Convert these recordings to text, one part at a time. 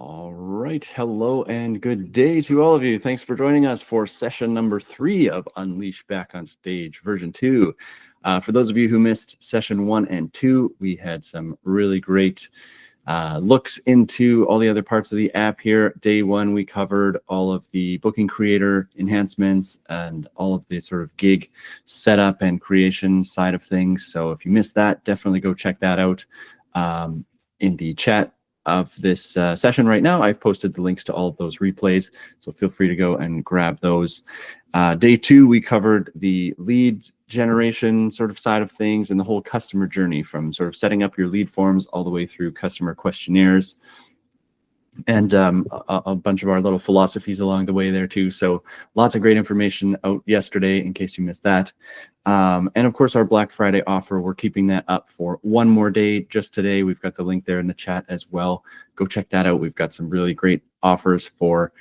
All right. Hello and good day to all of you. Thanks for joining us for session number 3 of Unleash Back on Stage version 2. For those of you who missed session 1 and 2, we had some really great looks into all the other parts of the app here. Day 1, we covered all of the booking creator enhancements and all of the sort of gig setup and creation side of things. So if you missed that, definitely go check that out in the chat of this session right now. I've posted the links to all of those replays, so feel free to go and grab those. Day 2, we covered the lead generation sort of side of things and the whole customer journey, from sort of setting up your lead forms all the way through customer questionnaires, and a bunch of our little philosophies along the way there too. So lots of great information out yesterday in case you missed that. And of course, our Black Friday offer, we're keeping that up for one more day just today. We've got the link there in the chat as well. Go check that out. We've got some really great offers for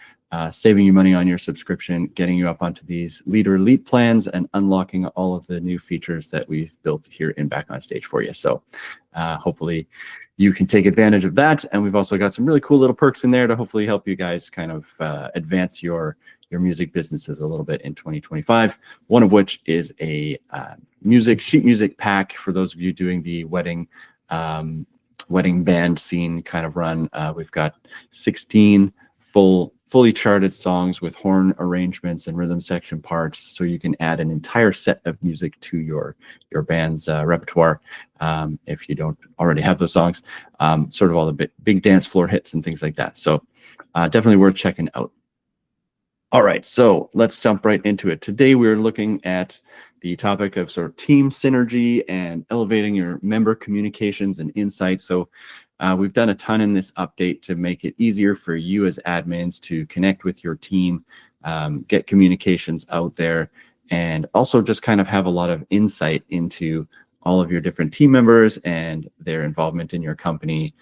saving you money on your subscription, getting you up onto these leader elite plans, and unlocking all of the new features that we've built here in Back on Stage for you. So hopefully you can take advantage of that. And we've also got some really cool little perks in there to hopefully help you guys kind of advance your music businesses a little bit in 2025. One of which is a sheet music pack for those of you doing the wedding band scene kind of run. We've got 16 fully charted songs with horn arrangements and rhythm section parts, so you can add an entire set of music to your band's repertoire if you don't already have those songs, sort of all the big dance floor hits and things like that. So definitely worth checking out. All right, so let's jump right into it. Today we're looking at the topic of sort of team synergy and elevating your member communications and insights. So we've done a ton in this update to make it easier for you as admins to connect with your team, get communications out there, and also just kind of have a lot of insight into all of your different team members and their involvement in your company,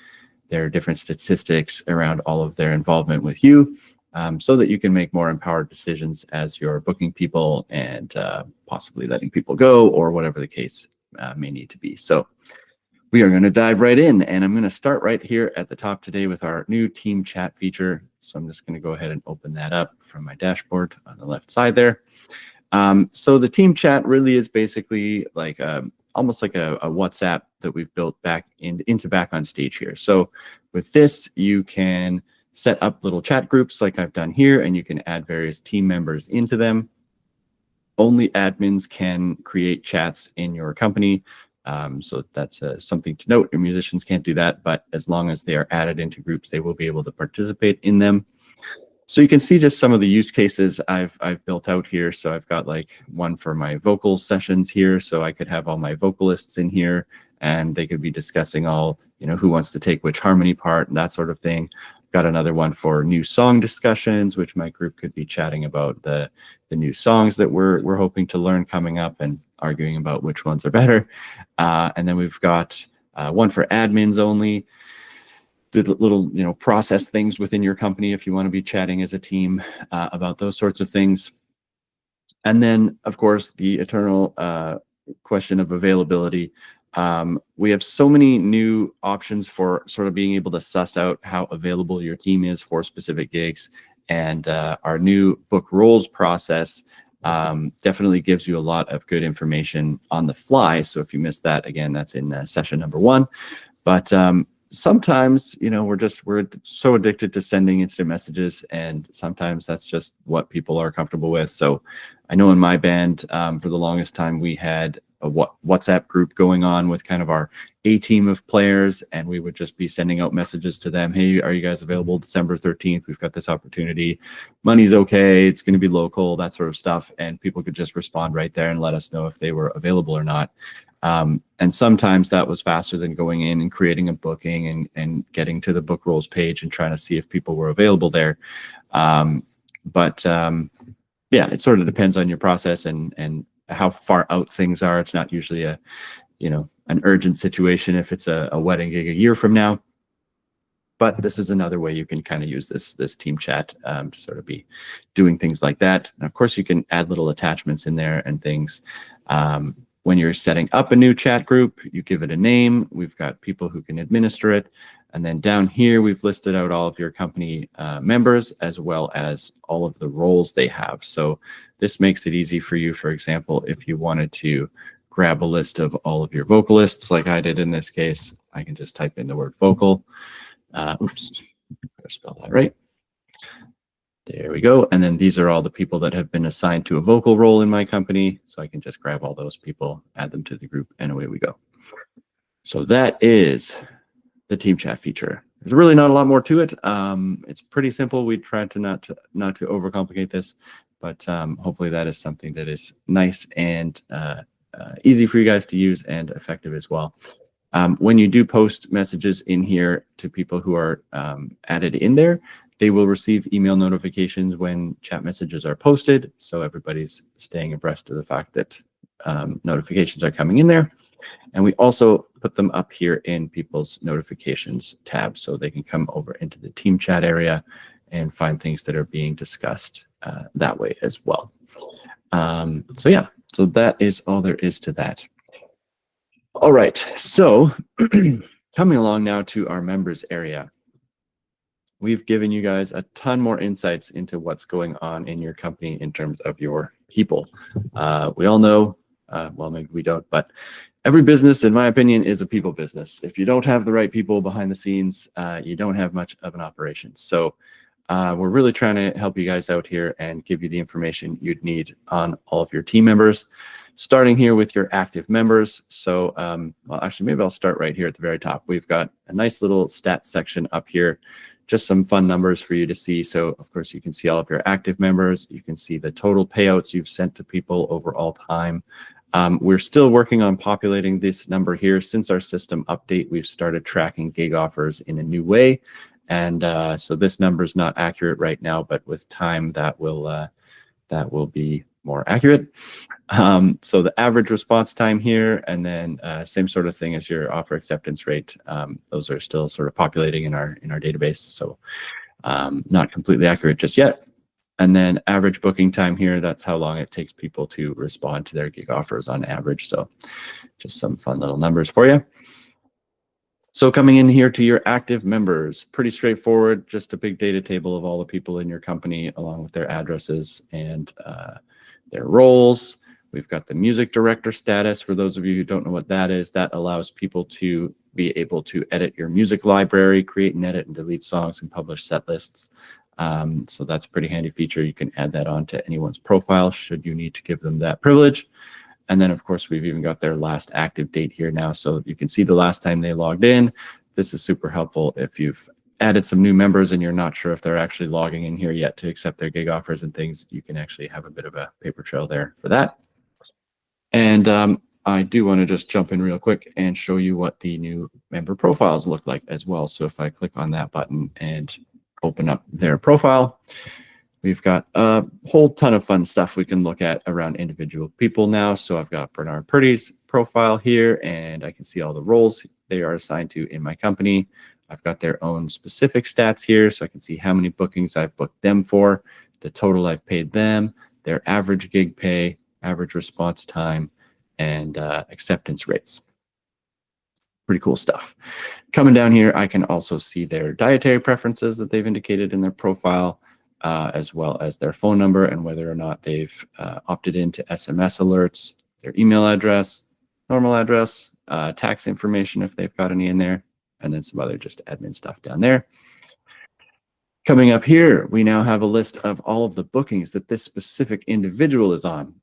their different statistics around all of their involvement with you, so that you can make more empowered decisions as you're booking people and possibly letting people go, or whatever the case may need to be. So we are going to dive right in, and I'm going to start right here at the top today with our new team chat feature. So I'm just going to go ahead and open that up from my dashboard on the left side there. So the team chat really is basically like almost like a WhatsApp that we've built back into Back on Stage here. So with this, you can set up little chat groups like I've done here, and you can add various team members into them. Only admins can create chats in your company. So that's something to note. Your musicians can't do that, but as long as they are added into groups, they will be able to participate in them. So you can see just some of the use cases I've built out here. So I've got like one for my vocal sessions here. So I could have all my vocalists in here, and they could be discussing all, who wants to take which harmony part and that sort of thing. Got another one for new song discussions, which my group could be chatting about the new songs that we're hoping to learn coming up and arguing about which ones are better. And then we've got one for admins only, the little process things within your company if you want to be chatting as a team about those sorts of things. And then, of course, the eternal question of availability. We have so many new options for sort of being able to suss out how available your team is for specific gigs. And our new book roles process definitely gives you a lot of good information on the fly. So if you missed that, again, that's in session number 1. But sometimes, we're so addicted to sending instant messages, and sometimes that's just what people are comfortable with. So I know in my band, for the longest time, we had a WhatsApp group going on with kind of our A team of players, and we would just be sending out messages to them. Hey, are you guys available December 13th? We've got this opportunity. Money's okay. It's going to be local, that sort of stuff. And people could just respond right there and let us know if they were available or not. And sometimes that was faster than going in and creating a booking and getting to the book roles page and trying to see if people were available there. Yeah, it sort of depends on your process and how far out things are. It's not usually an urgent situation if it's a wedding gig a year from now. But this is another way you can kind of use this team chat to sort of be doing things like that. And of course, you can add little attachments in there and things. When you're setting up a new chat group, you give it a name. We've got people who can administer it. And then down here, we've listed out all of your company members as well as all of the roles they have. So this makes it easy for you, for example, if you wanted to grab a list of all of your vocalists, like I did in this case, I can just type in the word vocal. Oops, better spell that right. There we go. And then these are all the people that have been assigned to a vocal role in my company. So I can just grab all those people, add them to the group, and away we go. So that is the team chat feature. There's really not a lot more to it. It's pretty simple. We tried to not to overcomplicate this, but hopefully that is something that is nice and easy for you guys to use and effective as well. When you do post messages in here to people who are added in there, they will receive email notifications when chat messages are posted. So everybody's staying abreast of the fact that notifications are coming in there. And we also put them up here in people's notifications tab so they can come over into the team chat area and find things that are being discussed that way as well. So yeah, so that is all there is to that. All right, so coming along now to our members area. We've given you guys a ton more insights into what's going on in your company in terms of your people. We all know, well, maybe we don't, but every business, in my opinion, is a people business. If you don't have the right people behind the scenes, you don't have much of an operation. So we're really trying to help you guys out here and give you the information you'd need on all of your team members, starting here with your active members. So, well, actually, maybe I'll start right here at the very top. We've got a nice little stats section up here, just some fun numbers for you to see. So, of course, you can see all of your active members. You can see the total payouts you've sent to people over all time. We're still working on populating this number here. Since our system update, we've started tracking gig offers in a new way. And so this number is not accurate right now, but with time that will be more accurate. So the average response time here, and then same sort of thing as your offer acceptance rate. Those are still sort of populating in our database. So not completely accurate just yet. And then average booking time here, that's how long it takes people to respond to their gig offers on average. So just some fun little numbers for you. So coming in here to your active members, pretty straightforward, just a big data table of all the people in your company along with their addresses and their roles. We've got the music director status. For those of you who don't know what that is, that allows people to be able to edit your music library, create and edit and delete songs and publish set lists. So that's a pretty handy feature. You can add that on to anyone's profile should you need to give them that privilege. And then, of course, we've even got their last active date here now, so you can see the last time they logged in. This is super helpful if you've added some new members and you're not sure if they're actually logging in here yet to accept their gig offers and things. You can actually have a bit of a paper trail there for that. And I do want to just jump in real quick and show you what the new member profiles look like as well. So if I click on that button and open up their profile, we've got a whole ton of fun stuff we can look at around individual people now. So I've got Bernard Purdy's profile here, and I can see all the roles they are assigned to in my company. I've got their own specific stats here, so I can see how many bookings I've booked them for, the total I've paid them, their average gig pay, average response time, and acceptance rates. Pretty cool stuff. Coming down here, I can also see their dietary preferences that they've indicated in their profile, as well as their phone number and whether or not they've opted into SMS alerts, their email address, normal address, tax information if they've got any in there, and then some other just admin stuff down there. Coming up here, we now have a list of all of the bookings that this specific individual is on.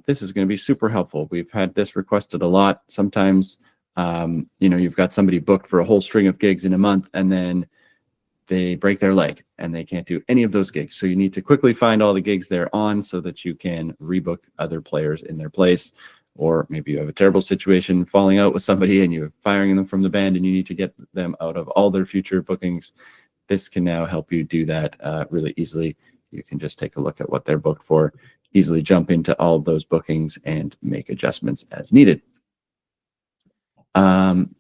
This is going to be super helpful. We've had this requested a lot. Sometimes, you know, you've got somebody booked for a whole string of gigs in a month, and then they break their leg and they can't do any of those gigs. So you need to quickly find all the gigs they're on so that you can rebook other players in their place. Or maybe you have a terrible situation falling out with somebody and you're firing them from the band and you need to get them out of all their future bookings. This can now help you do that really easily. You can just take a look at what they're booked for, easily jump into all of those bookings and make adjustments as needed.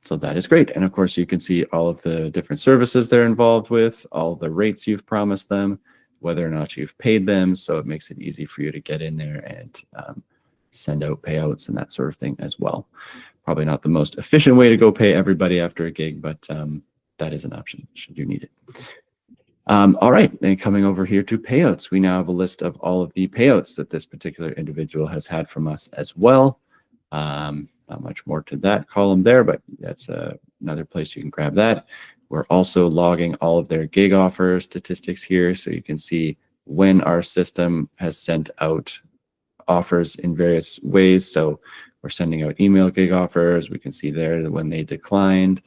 So that is great. And of course, you can see all of the different services they're involved with, all the rates you've promised them, whether or not you've paid them. So it makes it easy for you to get in there and send out payouts and that sort of thing as well. Probably not the most efficient way to go pay everybody after a gig, but that is an option should you need it. All right, and coming over here to payouts, we now have a list of all of the payouts that this particular individual has had from us as well. Not much more to that column there, but that's another place you can grab that. We're also logging all of their gig offer statistics here, so you can see when our system has sent out offers in various ways. So we're sending out email gig offers. We can see there when they declined,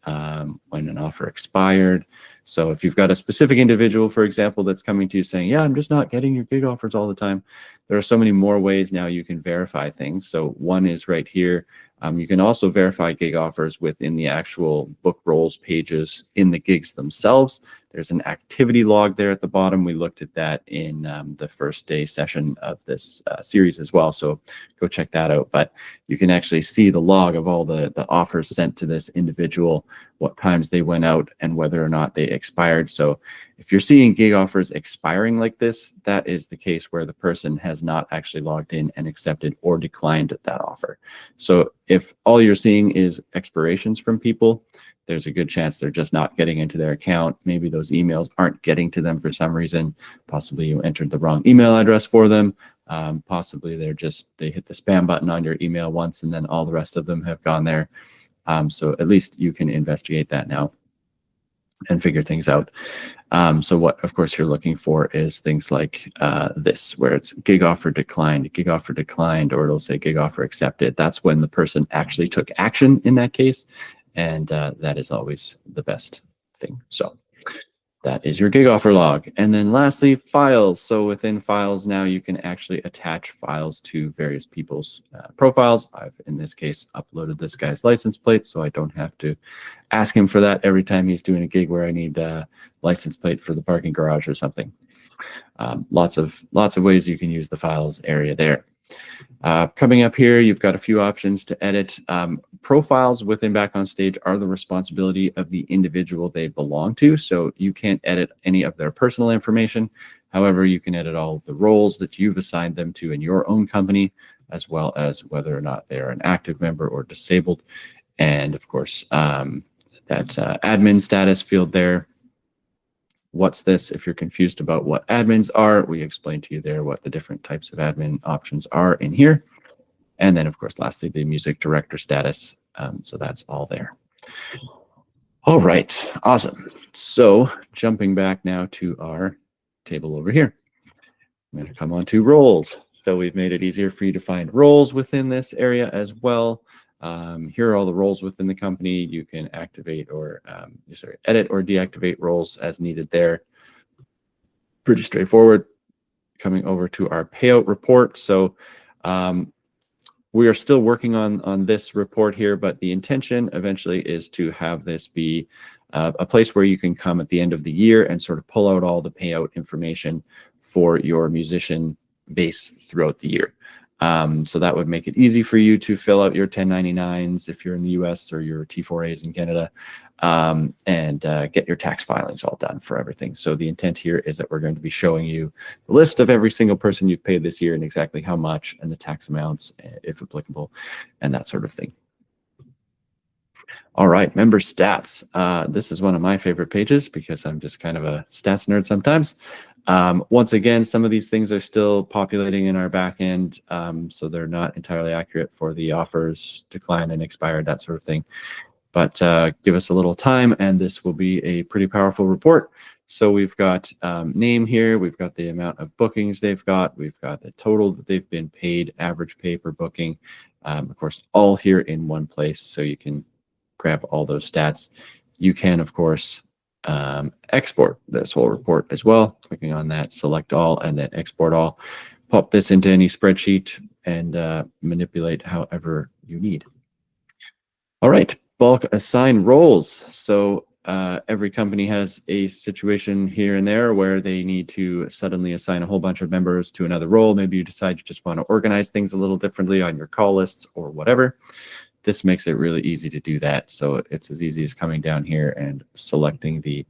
when an offer expired. So if you've got a specific individual, for example, that's coming to you saying, yeah, I'm just not getting your gig offers all the time, there are so many more ways now you can verify things. So one is right here. You can also verify gig offers within the actual book roles pages in the gigs themselves. There's an activity log there at the bottom. We looked at that in the first day session of this series as well. So go check that out. But you can actually see the log of all the offers sent to this individual, what times they went out, and whether or not they expired. So if you're seeing gig offers expiring like this, that is the case where the person has not actually logged in and accepted or declined that offer. So if all you're seeing is expirations from people, there's a good chance they're just not getting into their account. Maybe those emails aren't getting to them for some reason. Possibly you entered the wrong email address for them. Possibly they hit the spam button on your email once and then all the rest of them have gone there. So at least you can investigate that now and figure things out. So what, of course, you're looking for is things like this, where it's gig offer declined, or it'll say gig offer accepted. That's when the person actually took action in that case. And that is always the best thing. So that is your gig offer log. And then lastly, files. So within files now, you can actually attach files to various people's profiles. I've, in this case, uploaded this guy's license plate, so I don't have to ask him for that every time he's doing a gig where I need a license plate for the parking garage or something. Lots of ways you can use the files area there. Coming up here, you've got a few options to edit. Profiles within Back on Stage are the responsibility of the individual they belong to, so you can't edit any of their personal information. However, you can edit all of the roles that you've assigned them to in your own company, as well as whether or not they're an active member or disabled. And of course, that admin status field there. What's this? If you're confused about what admins are, we explained to you there what the different types of admin options are in here. And then, of course, lastly, the music director status. So that's all there. All right, awesome. So jumping back now to our table over here. I'm going to come on to roles. So we've made it easier for you to find roles within this area as well. Here are all the roles within the company. You can activate or edit or deactivate roles as needed there. Pretty straightforward. Coming over to our payout report. So we are still working on this report here, but the intention eventually is to have this be a place where you can come at the end of the year and sort of pull out all the payout information for your musician base throughout the year. So that would make it easy for you to fill out your 1099s if you're in the US or your T4As in Canada, and get your tax filings all done for everything. So the intent here is that we're going to be showing you the list of every single person you've paid this year and exactly how much and the tax amounts, if applicable, and that sort of thing. All right, member stats. This is one of my favorite pages because I'm just kind of a stats nerd sometimes. Once again, some of these things are still populating in our back end, so they're not entirely accurate for the offers, declined and expired, that sort of thing. But give us a little time and this will be a pretty powerful report. So we've got name here, we've got the amount of bookings they've got, we've got the total that they've been paid, average pay per booking, of course, all here in one place, so you can grab all those stats. You can, of course, export this whole report as well. Clicking on that, select all, and then export all. Pop this into any spreadsheet and manipulate however you need. All right, bulk assign roles. So every company has a situation here and there where they need to suddenly assign a whole bunch of members to another role. Maybe you decide you just want to organize things a little differently on your call lists or whatever. This makes it really easy to do that. So it's as easy as coming down here and selecting the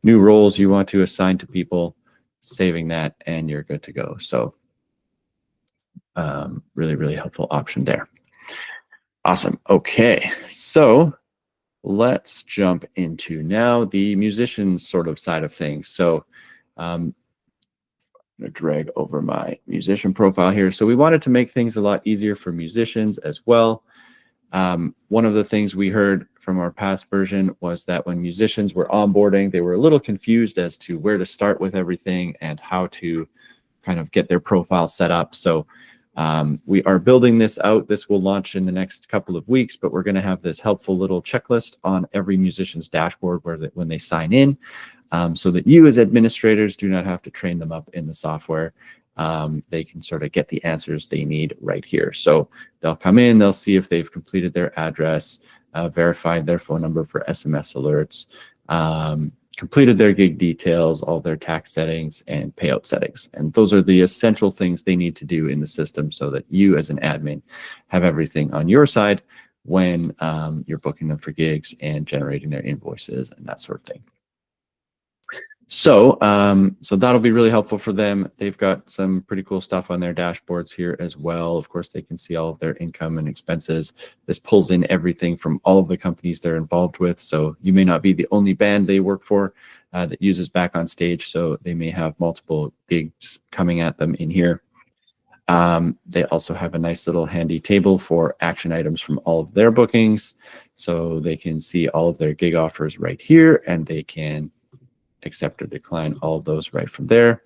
new roles you want to assign to people, saving that, and you're good to go. So really, really helpful option there. Awesome. Okay, so let's jump into now the musicians sort of side of things. So I'm going to drag over my musician profile here. So we wanted to make things a lot easier for musicians as well. One of the things we heard from our past version was that when musicians were onboarding, they were a little confused as to where to start with everything and how to kind of get their profile set up. So we are building this out. This will launch in the next couple of weeks, but we're going to have this helpful little checklist on every musician's dashboard when they sign in, so that you as administrators do not have to train them up in the software. They can sort of get the answers they need right here. So they'll come in, they'll see if they've completed their address, verified their phone number for SMS alerts, completed their gig details, all their tax settings and payout settings. And those are the essential things they need to do in the system so that you as an admin have everything on your side when you're booking them for gigs and generating their invoices and that sort of thing. So, so that'll be really helpful for them. They've got some pretty cool stuff on their dashboards here as well. Of course, they can see all of their income and expenses. This pulls in everything from all of the companies they're involved with. So you may not be the only band they work for that uses Back on Stage. So they may have multiple gigs coming at them in here. They also have a nice little handy table for action items from all of their bookings. So they can see all of their gig offers right here, and they can accept or decline all of those right from there.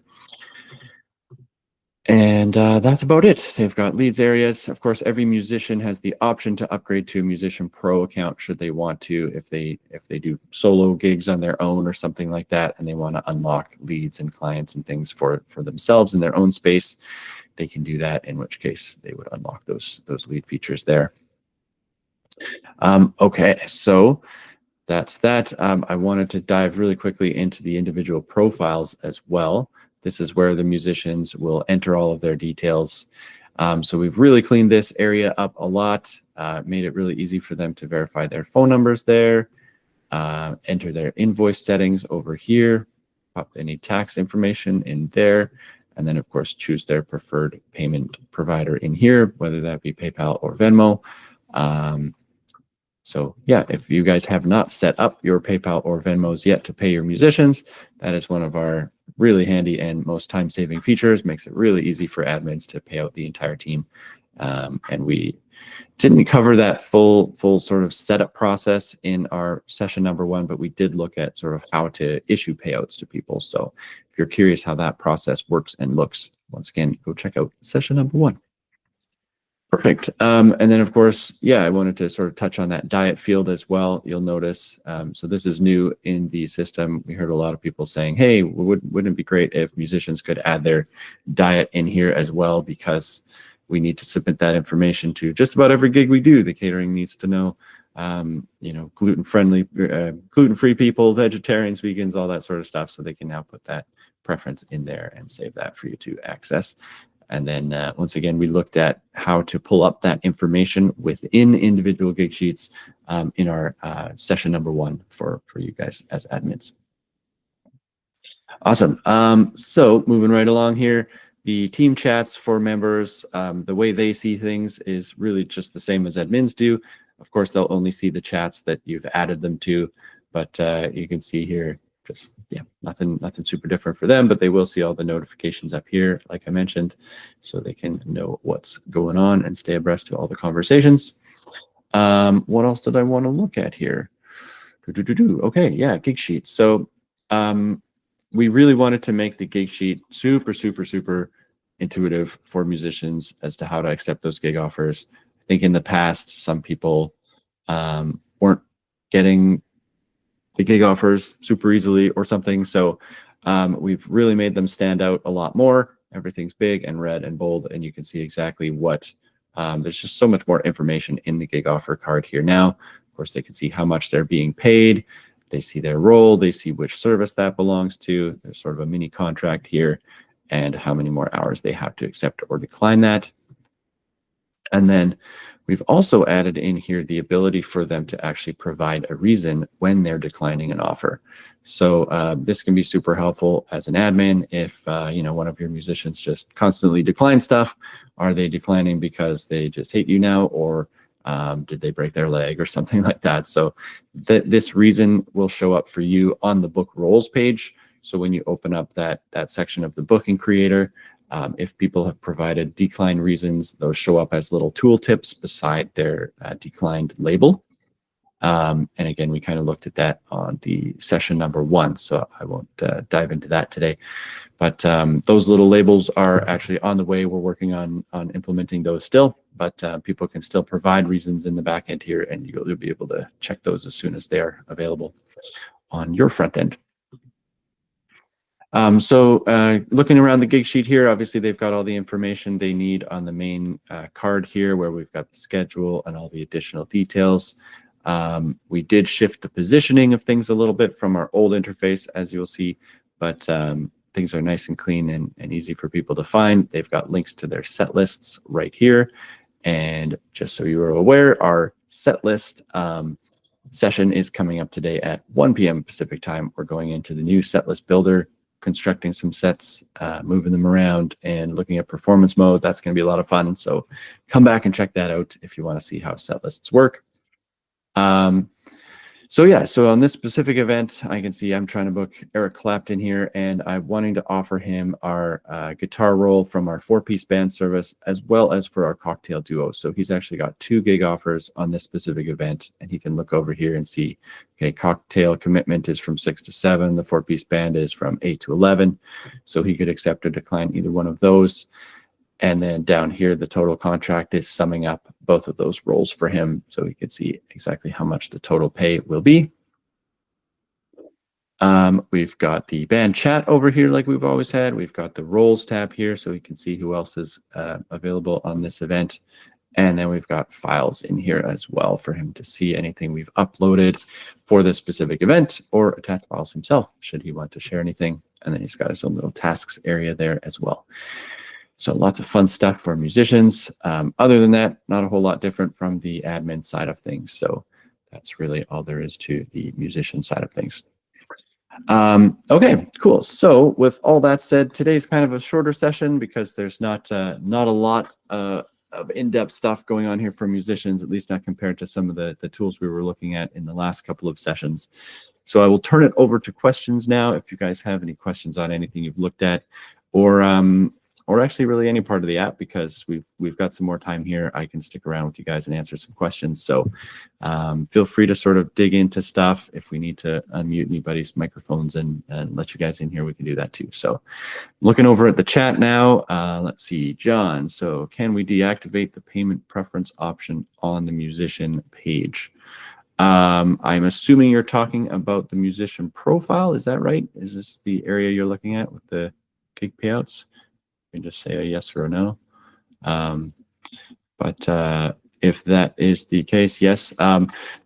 And that's about it. They've got leads areas. Of course, every musician has the option to upgrade to a Musician Pro account should they want to, if they do solo gigs on their own or something like that, and they want to unlock leads and clients and things for themselves in their own space, they can do that, in which case they would unlock those lead features there. Okay, so that's that. I wanted to dive really quickly into the individual profiles as well. This is where the musicians will enter all of their details. So we've really cleaned this area up a lot, made it really easy for them to verify their phone numbers there, enter their invoice settings over here, pop any tax information in there, and then of course choose their preferred payment provider in here, whether that be PayPal or Venmo. So yeah, if you guys have not set up your PayPal or Venmos yet to pay your musicians, that is one of our really handy and most time-saving features. Makes it really easy for admins to pay out the entire team. And we didn't cover that full sort of setup process in our session number 1, but we did look at sort of how to issue payouts to people. So if you're curious how that process works and looks, once again, go check out session number 1. Perfect. And then, of course, yeah, I wanted to sort of touch on that diet field as well. You'll notice, so this is new in the system. We heard a lot of people saying, hey, wouldn't it be great if musicians could add their diet in here as well, because we need to submit that information to just about every gig we do. The catering needs to know, you know, gluten-free people, vegetarians, vegans, all that sort of stuff. So they can now put that preference in there and save that for you to access. And then once again, we looked at how to pull up that information within individual gig sheets in our session number 1 for you guys as admins. Awesome. So moving right along here, the team chats for members, the way they see things is really just the same as admins do. Of course, they'll only see the chats that you've added them to, but you can see here, just yeah, nothing super different for them, but they will see all the notifications up here, like I mentioned, so they can know what's going on and stay abreast to all the conversations. What else did I want to look at here? Okay, yeah, gig sheets. So we really wanted to make the gig sheet super intuitive for musicians as to how to accept those gig offers. I think in the past, some people weren't getting the gig offers super easily or something. So we've really made them stand out a lot more. Everything's big and red and bold, and you can see exactly what, there's just so much more information in the gig offer card here now. Of course, they can see how much they're being paid. They see their role. They see which service that belongs to. There's sort of a mini contract here and how many more hours they have to accept or decline that. And then we've also added in here the ability for them to actually provide a reason when they're declining an offer. So this can be super helpful as an admin if you know, one of your musicians just constantly decline stuff. Are they declining because they just hate you now, or Did they break their leg or something like that? So this reason will show up for you on the book roles page. So when you open up that section of the booking creator, if people have provided decline reasons, those show up as little tooltips beside their declined label. And again, we kind of looked at that on the session number 1, so I won't dive into that today. But those little labels are actually on the way. We're working on implementing those still, but people can still provide reasons in the back end here, and you'll be able to check those as soon as they're available on your front end. Looking around the gig sheet here, obviously they've got all the information they need on the main card here, where we've got the schedule and all the additional details. We did shift the positioning of things a little bit from our old interface, as you'll see, but things are nice and clean and easy for people to find. They've got links to their set lists right here. And just so you are aware, our set list session is coming up today at 1 p.m. Pacific time. We're going into the new set list builder, constructing some sets, moving them around, and looking at performance mode. That's going to be a lot of fun. So come back and check that out if you want to see how set lists work. So on this specific event, I can see I'm trying to book Eric Clapton here, and I'm wanting to offer him our guitar roll from our 4-piece band service, as well as for our cocktail duo. So he's actually got 2 gig offers on this specific event, and he can look over here and see, okay, cocktail commitment is from 6 to 7. The 4-piece band is from 8 to 11. So he could accept or decline either one of those. And then down here, the total contract is summing up both of those roles for him, so he can see exactly how much the total pay will be. We've got the band chat over here like we've always had. We've got the roles tab here, so we can see who else is available on this event. And then we've got files in here as well for him to see anything we've uploaded for this specific event, or attach files himself should he want to share anything. And then he's got his own little tasks area there as well. So lots of fun stuff for musicians. Other than that, not a whole lot different from the admin side of things. So that's really all there is to the musician side of things. Okay, cool. So with all that said, today's kind of a shorter session because there's not a lot of in-depth stuff going on here for musicians, at least not compared to some of the tools we were looking at in the last couple of sessions. So I will turn it over to questions now. If you guys have any questions on anything you've looked at, or actually really any part of the app, because we've got some more time here. I can stick around with you guys and answer some questions. So feel free to sort of dig into stuff. If we need to unmute anybody's microphones and let you guys in here, we can do that too. So looking over at the chat now, let's see, John. So can we deactivate the payment preference option on the musician page? I'm assuming you're talking about the musician profile. Is that right? Is this the area you're looking at with the gig payouts? You can just say a yes or a no. But if that is the case, yes.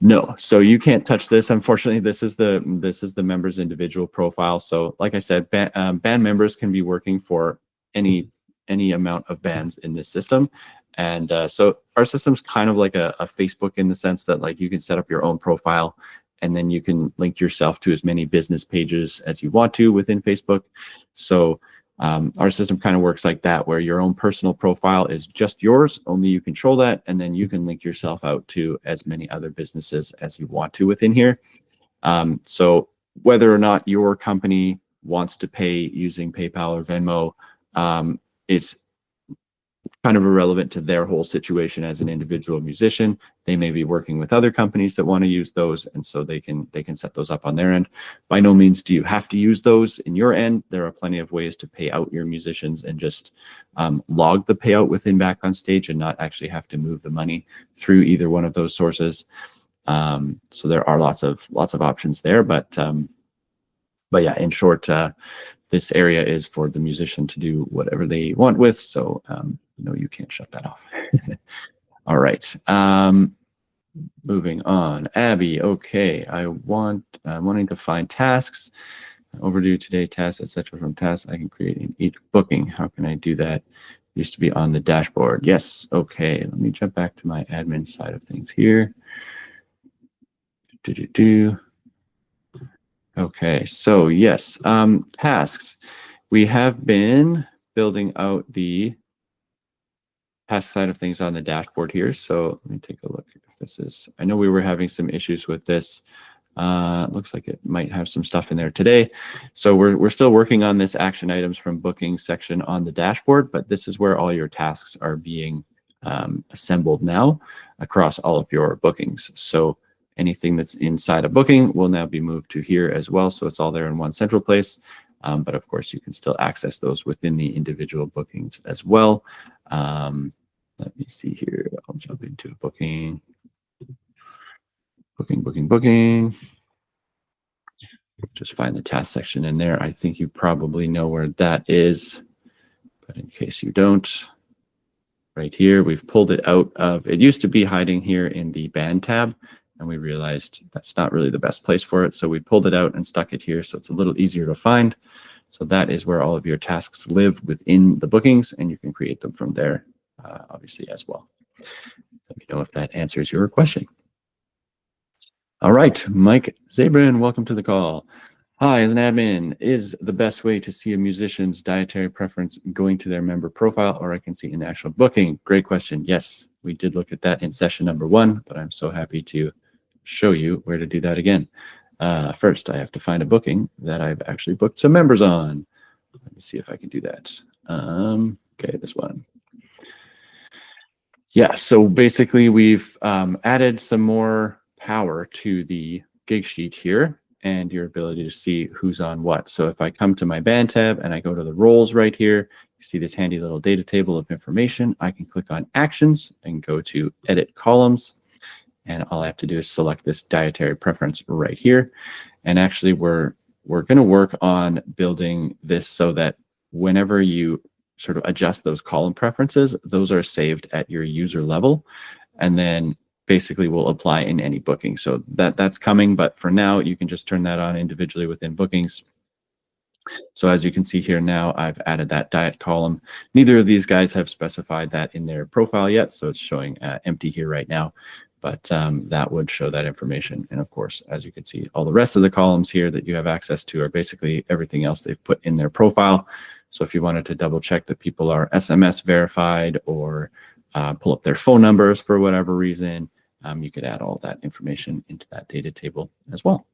No, so you can't touch this. Unfortunately, this is the member's individual profile. So like I said, band members can be working for any amount of bands in this system. And so our system's kind of like a Facebook in the sense that like you can set up your own profile, and then you can link yourself to as many business pages as you want to within Facebook. So our system kind of works like that, where your own personal profile is just yours, only you control that, and then you can link yourself out to as many other businesses as you want to within here. So whether or not your company wants to pay using PayPal or Venmo, it's kind of irrelevant to their whole situation as an individual musician. They may be working with other companies that want to use those, and so they can set those up on their end. By no means do you have to use those in your end. There are plenty of ways to pay out your musicians and just log the payout within Back on Stage and not actually have to move the money through either one of those sources. So there are lots of options there, but yeah, in short, this area is for the musician to do whatever they want with. So no, you can't shut that off. All right. Moving on. Abby, okay. I'm wanting to find tasks, overdue today tasks, etc. from tasks I can create in each booking. How can I do that? Used to be on the dashboard. Yes. Okay. Let me jump back to my admin side of things here. Okay. So yes, tasks. We have been building out the task side of things on the dashboard here. So let me take a look if this is, I know we were having some issues with this. Looks like it might have some stuff in there today. So we're still working on this action items from bookings section on the dashboard, but this is where all your tasks are being assembled now across all of your bookings. So anything that's inside a booking will now be moved to here as well. So it's all there in one central place. But of course, you can still access those within the individual bookings as well. Let me see here. I'll jump into a booking. Booking. Just find the task section in there. I think you probably know where that is, but in case you don't, right here, we've pulled it out of, it used to be hiding here in the band tab, and we realized that's not really the best place for it. So we pulled it out and stuck it here so it's a little easier to find. So that is where all of your tasks live within the bookings, and you can create them from there, obviously, as well. Let me know if that answers your question. All right, Mike Zabrin, welcome to the call. Hi, as an admin, is the best way to see a musician's dietary preference going to their member profile, or I can see an actual booking? Great question. Yes, we did look at that in session number 1, but I'm so happy to show you where to do that again. First, I have to find a booking that I've actually booked some members on. Let me see if I can do that. Okay, this one. Yeah, so basically we've added some more power to the gig sheet here and your ability to see who's on what. So if I come to my band tab and I go to the roles right here, you see this handy little data table of information. I can click on actions and go to edit columns. And all I have to do is select this dietary preference right here. And actually we're going to work on building this so that whenever you sort of adjust those column preferences, those are saved at your user level. And then basically will apply in any booking. So that's coming, but for now you can just turn that on individually within bookings. So as you can see here now, I've added that diet column. Neither of these guys have specified that in their profile yet, so it's showing empty here right now, but that would show that information. And of course, as you can see, all the rest of the columns here that you have access to are basically everything else they've put in their profile. So if you wanted to double check that people are SMS verified or pull up their phone numbers for whatever reason, you could add all that information into that data table as well.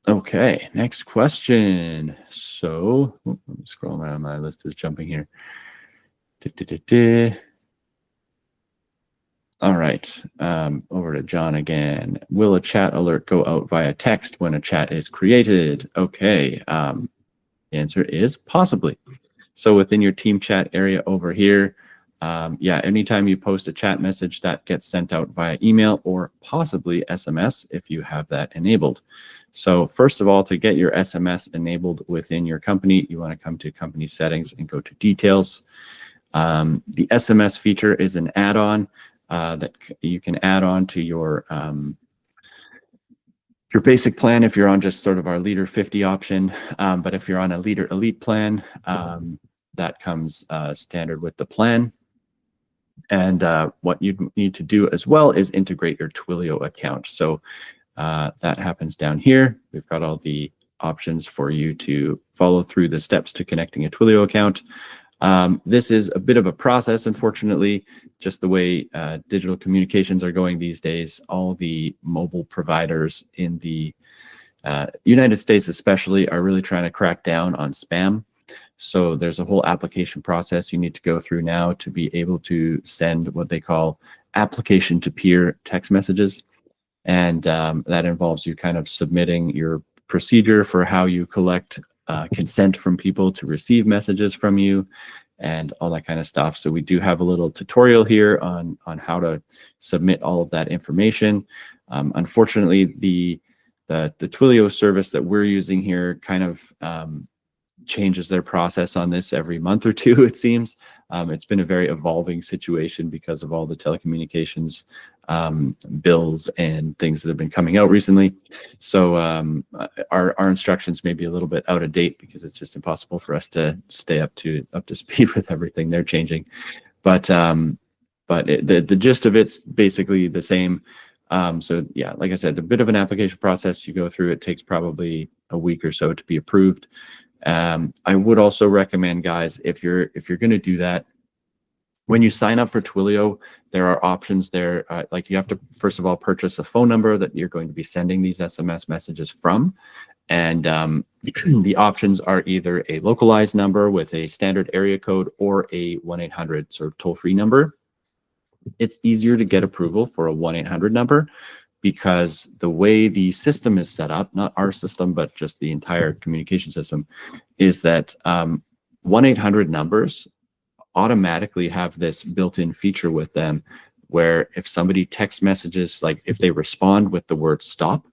Okay, next question. So, let me scroll around, my list is jumping here. All right, over to John again. Will a chat alert go out via text when a chat is created? Okay, the answer is possibly. So within your team chat area over here, yeah, anytime you post a chat message, that gets sent out via email or possibly SMS if you have that enabled. So first of all, to get your SMS enabled within your company, you want to come to company settings and go to details. The SMS feature is an add-on that you can add on to your basic plan if you're on just sort of our Leader 50 option. But if you're on a Leader Elite plan, that comes standard with the plan. And what you need to do as well is integrate your Twilio account. So that happens down here. We've got all the options for you to follow through the steps to connecting a Twilio account. This is a bit of a process, unfortunately, just the way digital communications are going these days. All the mobile providers in the United States especially are really trying to crack down on spam. So there's a whole application process you need to go through now to be able to send what they call application to peer text messages. And that involves you kind of submitting your procedure for how you collect consent from people to receive messages from you and all that kind of stuff. So we do have a little tutorial here on how to submit all of that information. Unfortunately, the Twilio service that we're using here kind of changes their process on this every month or two, it seems. It's been a very evolving situation because of all the telecommunications bills and things that have been coming out recently. So our instructions may be a little bit out of date because it's just impossible for us to stay up to speed with everything they're changing. But the gist of it's basically the same. So yeah, like I said, the bit of an application process you go through, it takes probably a week or so to be approved. I would also recommend, guys, if you're going to do that, When you sign up for Twilio, there are options there. Like you have to, first of all, purchase a phone number that you're going to be sending these SMS messages from. And the options are either a localized number with a standard area code or a 1-800 sort of toll-free number. It's easier to get approval for a 1-800 number because the way the system is set up, not our system, but just the entire communication system, is that 1-800 numbers automatically have this built-in feature with them where if somebody text messages, like if they respond with the word stop,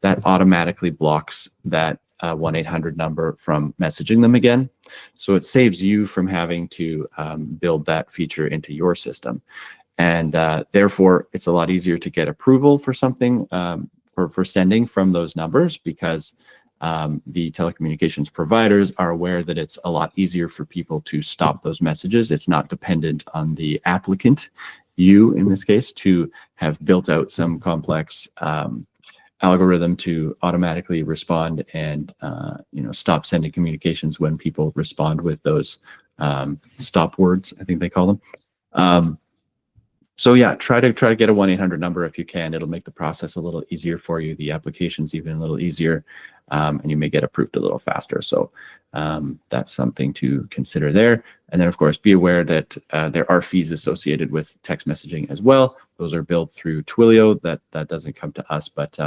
that automatically blocks that 1-800 number from messaging them again. So it saves you from having to build that feature into your system. And therefore, it's a lot easier to get approval for something for sending from those numbers because the telecommunications providers are aware that it's a lot easier for people to stop those messages. It's not dependent on the applicant, you in this case, to have built out some complex algorithm to automatically respond and stop sending communications when people respond with those stop words, I think they call them. So yeah, try to get a 1-800 number if you can. It'll make the process a little easier for you. The application's even a little easier, and you may get approved a little faster. So that's something to consider there. And then, of course, be aware that there are fees associated with text messaging as well. Those are billed through Twilio. That doesn't come to us, but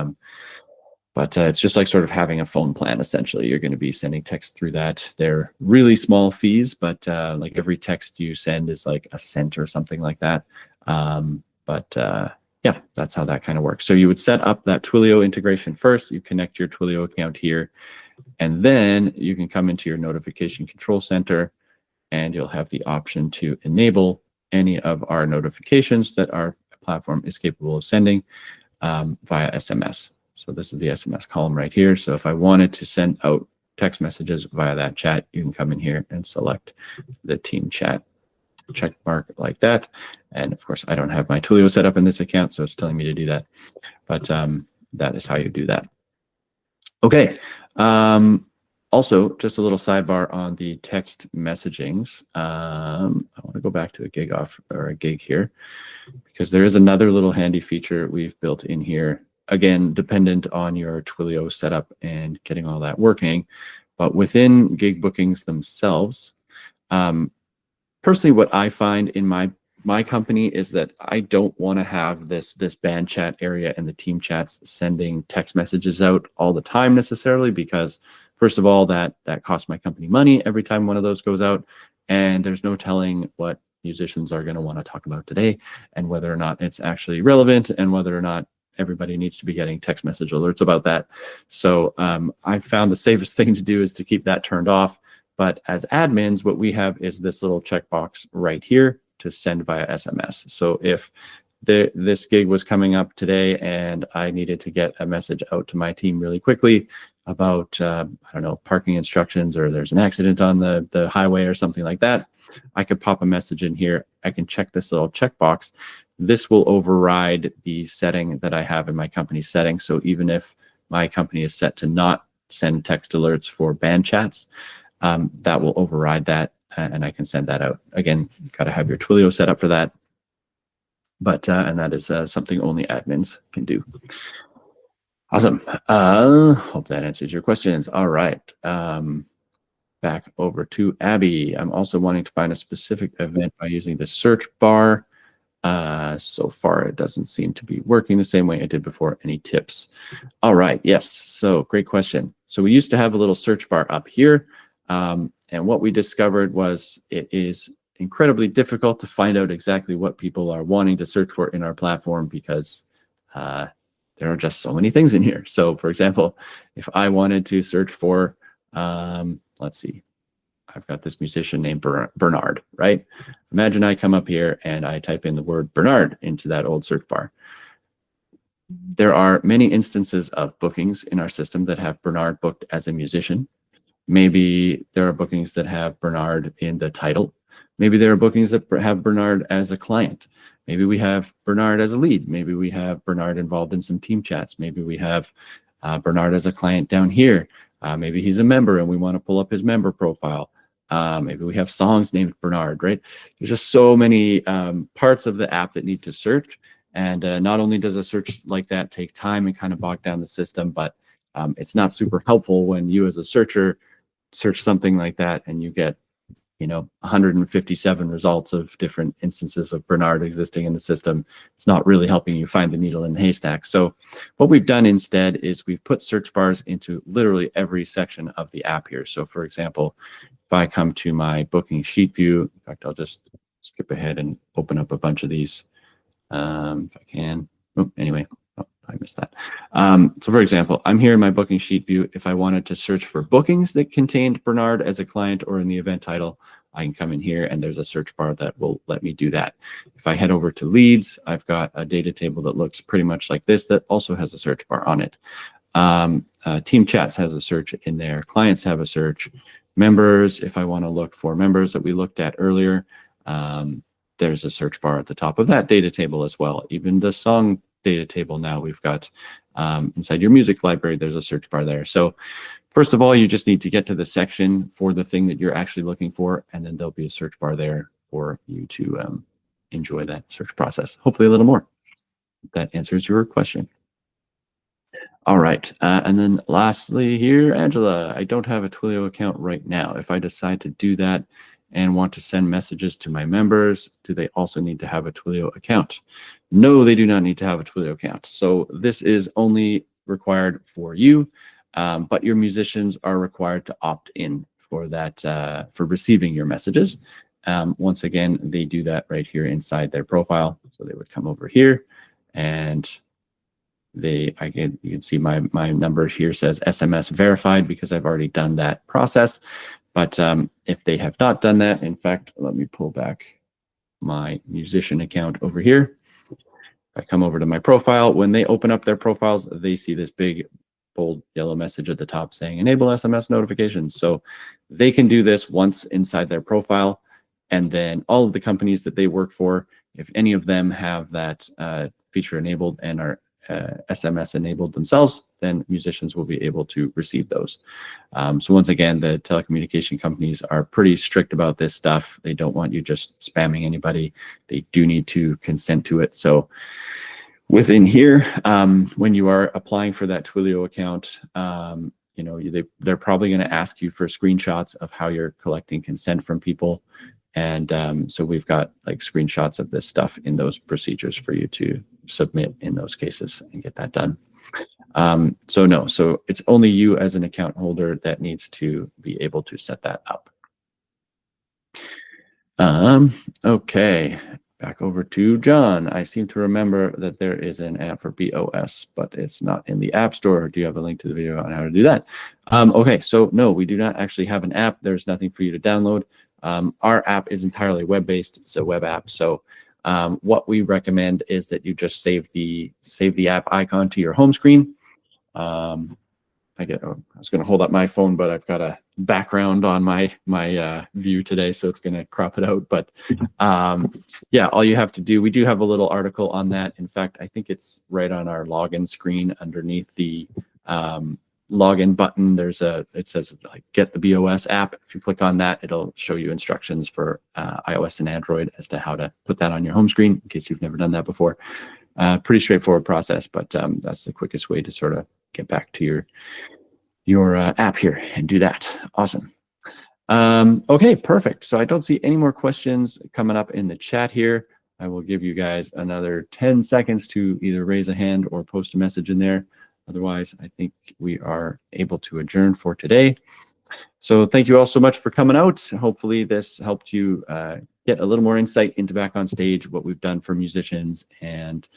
it's just like sort of having a phone plan, essentially. You're going to be sending text through that. They're really small fees, but like every text you send is like a cent or something like that. Yeah, that's how that kind of works. So you would set up that Twilio integration first. You connect your Twilio account here, and then you can come into your notification control center, and you'll have the option to enable any of our notifications that our platform is capable of sending via SMS. So this is the SMS column right here. So if I wanted to send out text messages via that chat, you can come in here and select the team chat check mark like that. And of course, I don't have my Twilio set up in this account, so it's telling me to do that. But that is how you do that. Okay. Also, just a little sidebar on the text messagings. I want to go back to a gig here, because there is another little handy feature we've built in here. Again, dependent on your Twilio setup and getting all that working. But within gig bookings themselves, personally, what I find in my company is that I don't want to have this band chat area and the team chats sending text messages out all the time necessarily, because first of all, that costs my company money every time one of those goes out, and there's no telling what musicians are going to want to talk about today and whether or not it's actually relevant and whether or not everybody needs to be getting text message alerts about that. So I found the safest thing to do is to keep that turned off. But as admins, what we have is this little checkbox right here to send via SMS. So if this gig was coming up today and I needed to get a message out to my team really quickly about, I don't know, parking instructions, or there's an accident on the highway or something like that, I could pop a message in here. I can check this little checkbox. This will override the setting that I have in my company setting. So even if my company is set to not send text alerts for band chats, that will override that, and I can send that out. Again, you got to have your Twilio set up for that, but and that is something only admins can do. Awesome. Hope that answers your questions. All right. Back over to Abby. I'm also wanting to find a specific event by using the search bar. So far, it doesn't seem to be working the same way it did before. Any tips? All right. Yes. So great question. So we used to have a little search bar up here. And what we discovered was it is incredibly difficult to find out exactly what people are wanting to search for in our platform, because there are just so many things in here. So for example, if I wanted to search for, let's see, I've got this musician named Bernard, right? Imagine I come up here and I type in the word Bernard into that old search bar. There are many instances of bookings in our system that have Bernard booked as a musician. Maybe there are bookings that have Bernard in the title. Maybe there are bookings that have Bernard as a client. Maybe we have Bernard as a lead. Maybe we have Bernard involved in some team chats. Maybe we have Bernard as a client down here. Maybe he's a member and we want to pull up his member profile. Maybe we have songs named Bernard, right? There's just so many parts of the app that need to search. And not only does a search like that take time and kind of bog down the system, but it's not super helpful when you as a searcher search something like that and you get 157 results of different instances of Bernard existing in the system. It's not really helping you find the needle in the haystack. So what we've done instead is we've put search bars into literally every section of the app here. So for example, if I come to my booking sheet view, in fact, I'll just skip ahead and open up a bunch of these if I can. Oh, anyway, I missed that. So for example, I'm here in my booking sheet view. If I wanted to search for bookings that contained Bernard as a client or in the event title, I can come in here and there's a search bar that will let me do that. If I head over to leads, I've got a data table that looks pretty much like this that also has a search bar on it. Team chats has a search in there. Clients have a search. Members, if I want to look for members that we looked at earlier, there's a search bar at the top of that data table as well. Even the song data table now we've got inside your music library, there's a search bar there. So first of all, you just need to get to the section for the thing that you're actually looking for, and then there'll be a search bar there for you to enjoy that search process. Hopefully a little more. That answers your question. All right, and then lastly here, Angela, I don't have a Twilio account right now. If I decide to do that and want to send messages to my members, do they also need to have a Twilio account? No, they do not need to have a Twilio account. So this is only required for you, but your musicians are required to opt in for that, for receiving your messages. Once again, they do that right here inside their profile. So they would come over here and you can see my number here says SMS verified because I've already done that process. But if they have not done that, in fact, let me pull back my musician account over here. I come over to my profile. When they open up their profiles, they see this big, bold yellow message at the top saying enable SMS notifications. So they can do this once inside their profile. And then all of the companies that they work for, if any of them have that feature enabled and are SMS enabled themselves, then musicians will be able to receive those. So once again, the telecommunication companies are pretty strict about this stuff. They don't want you just spamming anybody. They do need to consent to it. So within here, when you are applying for that Twilio account, they're probably going to ask you for screenshots of how you're collecting consent from people. And so we've got like screenshots of this stuff in those procedures for you to submit in those cases and get that done. So it's only you as an account holder that needs to be able to set that up. Okay, back over to John. I seem to remember that there is an app for BOS, but it's not in the App Store. Do you have a link to the video on how to do that? Okay, so no, we do not actually have an app. There's nothing for you to download. Our app is entirely web-based. It's a web app. So what we recommend is that you just save the app icon to your home screen. I was going to hold up my phone, but I've got a background on my view today, so it's going to crop it out. But yeah, all you have to do, we do have a little article on that. In fact, I think it's right on our login screen underneath the login button. It says like get the BOS app. If you click on that, it'll show you instructions for iOS and Android as to how to put that on your home screen in case you've never done that before. Pretty straightforward process, but that's the quickest way to sort of get back to your app here and do that. Awesome. Okay, perfect. So I don't see any more questions coming up in the chat here. I will give you guys another 10 seconds to either raise a hand or post a message in there. Otherwise, I think we are able to adjourn for today. So thank you all so much for coming out. Hopefully this helped you get a little more insight into Back on Stage, what we've done for musicians and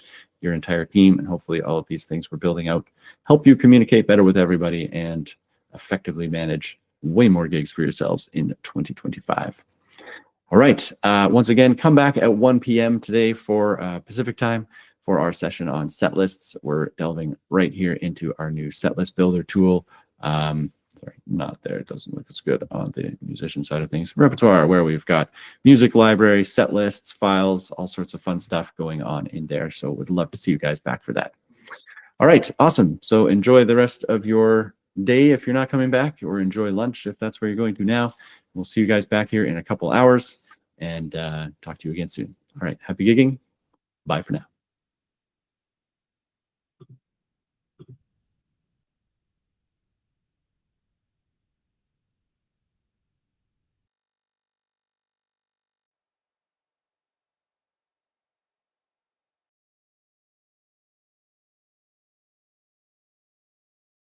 your entire team. And hopefully all of these things we're building out help you communicate better with everybody and effectively manage way more gigs for yourselves in 2025. All right. Once again, come back at 1 p.m. today for Pacific time for our session on set lists. We're delving right here into our new set list builder tool. Sorry, not there. It doesn't look as good on the musician side of things. Repertoire, where we've got music library, set lists, files, all sorts of fun stuff going on in there. So we'd love to see you guys back for that. All right, awesome. So enjoy the rest of your day if you're not coming back, or enjoy lunch if that's where you're going to now. we'll see you guys back here in a couple hours and talk to you again soon. All right. Happy gigging. Bye for now.